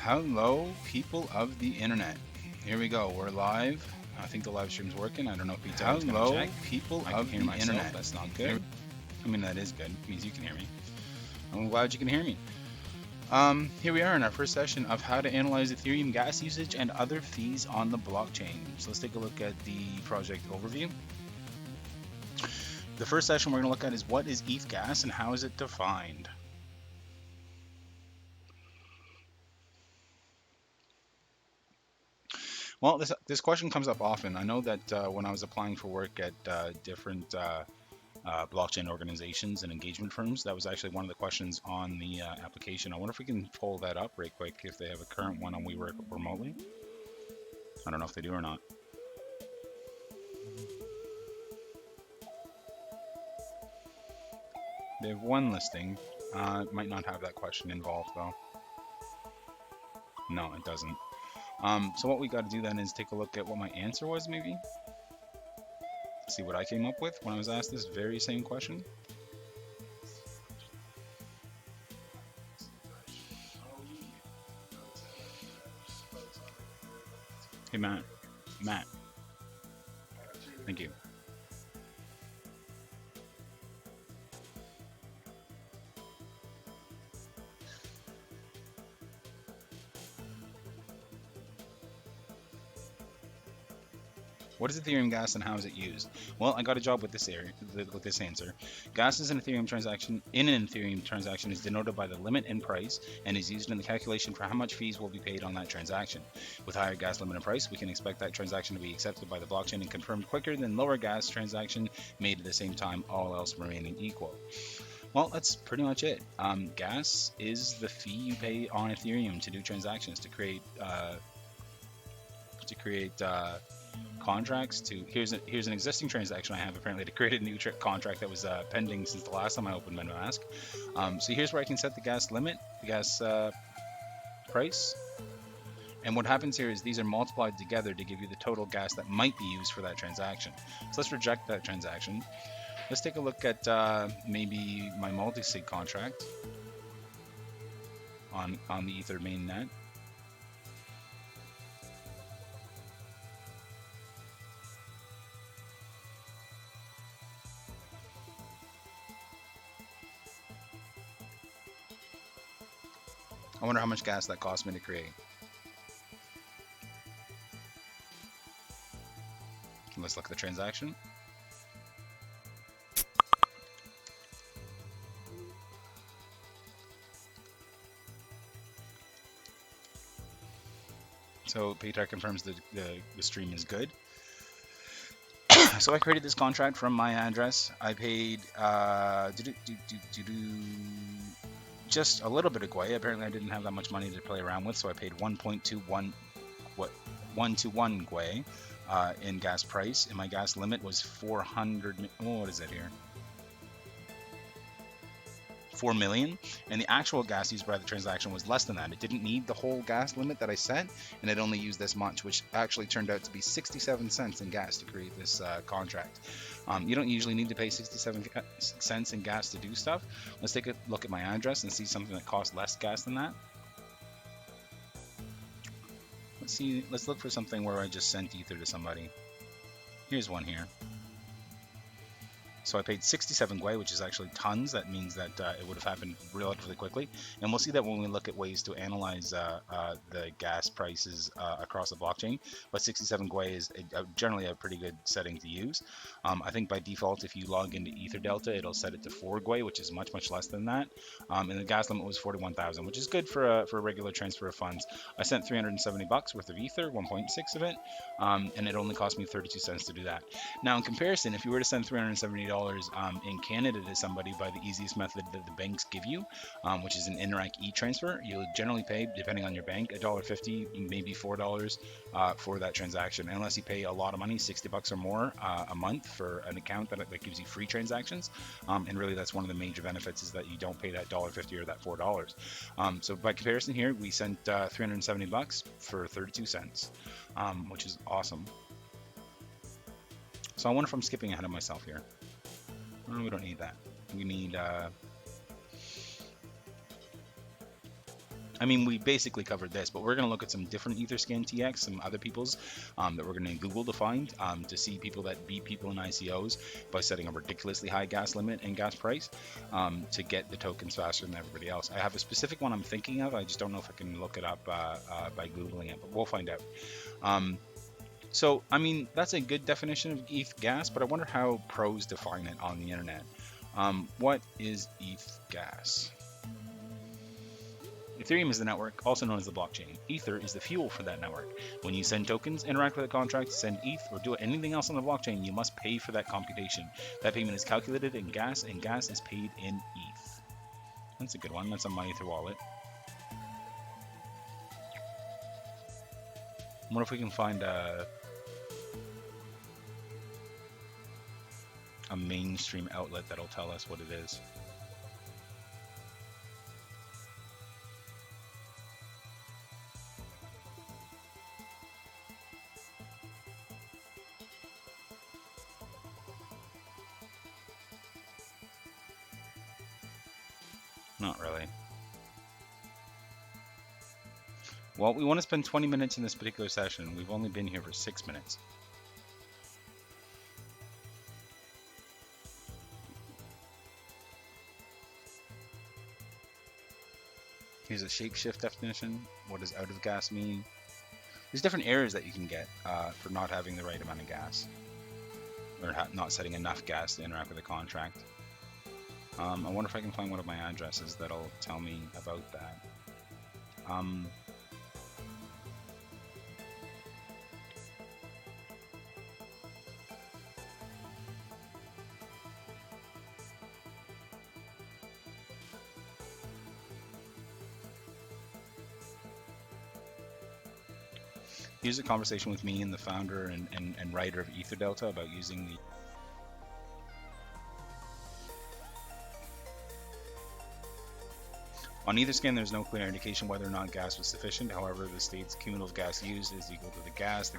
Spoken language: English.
Hello, people of the internet. Here we go. We're live. I think the live stream's working. I don't know if Pete's going to check. People I can hear myself. Internet. That's not good. I mean, that is good. It means you can hear me. I'm glad you can hear me. Here we are in our first session of how to analyze Ethereum gas usage and other fees on the blockchain. So let's take a look at the project overview. The first session we're going to look at is what is ETH gas and how is it defined. Well, this question comes up often. I know that when I was applying for work at different blockchain organizations and engagement firms, that was actually one of the questions on the application. I wonder if we can pull that up right quick if they have a current one on We Work Remotely. I don't know if they do or not. They have one listing. It might not have that question involved though. No, it doesn't. So what we got to do then is take a look at what my answer was, maybe. See what I came up with when I was asked this very same question. Hey, Matt. Thank you. What is Ethereum gas and how is it used? Well, I got a job with this answer. Gas is an Ethereum transaction. In an Ethereum transaction is denoted by the limit and price and is used in the calculation for how much fees will be paid on that transaction. With higher gas limit and price, we can expect that transaction to be accepted by the blockchain and confirmed quicker than lower gas transaction made at the same time, all else remaining equal. Well, that's pretty much it. Gas is the fee you pay on Ethereum to do transactions, to create contracts. Here's an existing transaction I have apparently to create a new contract that was pending since the last time I opened MetaMask. So here's where I can set the gas limit, the gas price. And what happens here is these are multiplied together to give you the total gas that might be used for that transaction. So let's reject that transaction. Let's take a look at maybe my multi-sig contract on the Ether mainnet. I wonder how much gas that cost me to create. Let's look at the transaction. So Peter confirms the stream is good. So I created this contract from my address. I paid just a little bit of Gwei. Apparently I didn't have that much money to play around with, so I paid 1.21 Gwei in gas price, and my gas limit was 400. What is it here? 4 million, and the actual gas used by the transaction was less than that. It didn't need the whole gas limit that I set, and it only used this much, which actually turned out to be 67 cents in gas to create this contract. You don't usually need to pay 67 cents in gas to do stuff. Let's take a look at my address and see something that costs less gas than that. Let's look for something where I just sent Ether to somebody. Here's one here. So I paid 67 Gwei, which is actually tons. That means that it would have happened relatively quickly. And we'll see that when we look at ways to analyze the gas prices across the blockchain. But 67 Gwei is generally a pretty good setting to use. I think by default, if you log into EtherDelta, it'll set it to 4 Gwei, which is much, much less than that. And the gas limit was 41,000, which is good for a regular transfer of funds. I sent $370 worth of Ether, 1.6 of it, and it only cost me 32 cents to do that. Now, in comparison, if you were to send $370 in Canada to somebody by the easiest method that the banks give you, which is an Interac e-transfer, you'll generally pay, depending on your bank, $1.50, maybe $4 for that transaction, unless you pay a lot of money, $60 or more a month for an account that gives you free transactions. And really, that's one of the major benefits is that you don't pay that $1.50 or that $4. So by comparison here, we sent $370 for 32 cents, which is awesome. So I wonder if I'm skipping ahead of myself here. No, we don't need that. We need I mean, we basically covered this, but we're going to look at some different Etherscan TX, some other people's that we're going to Google to find to see people that beat people in ICOs by setting a ridiculously high gas limit and gas price to get the tokens faster than everybody else. I have a specific one I'm thinking of. I just don't know if I can look it up by Googling it, but we'll find out. So, I mean, that's a good definition of ETH gas, but I wonder how pros define it on the internet. What is ETH gas? Ethereum is the network, also known as the blockchain. Ether is the fuel for that network. When you send tokens, interact with a contract, send ETH, or do anything else on the blockchain, you must pay for that computation. That payment is calculated in gas, and gas is paid in ETH. That's a good one. That's on my Ether wallet. What if we can find a mainstream outlet that'll tell us what it is? Not really. Well, we want to spend 20 minutes in this particular session. We've only been here for 6 minutes. Here's a shapeshift definition. What does out of gas mean? There's different errors that you can get for not having the right amount of gas, or not setting enough gas to interact with a contract. I wonder if I can find one of my addresses that'll tell me about that. Here's a conversation with me and the founder and writer of EtherDelta about using the On Etherscan, there's no clear indication whether or not gas was sufficient. However, the state's cumulative gas used is equal to the gas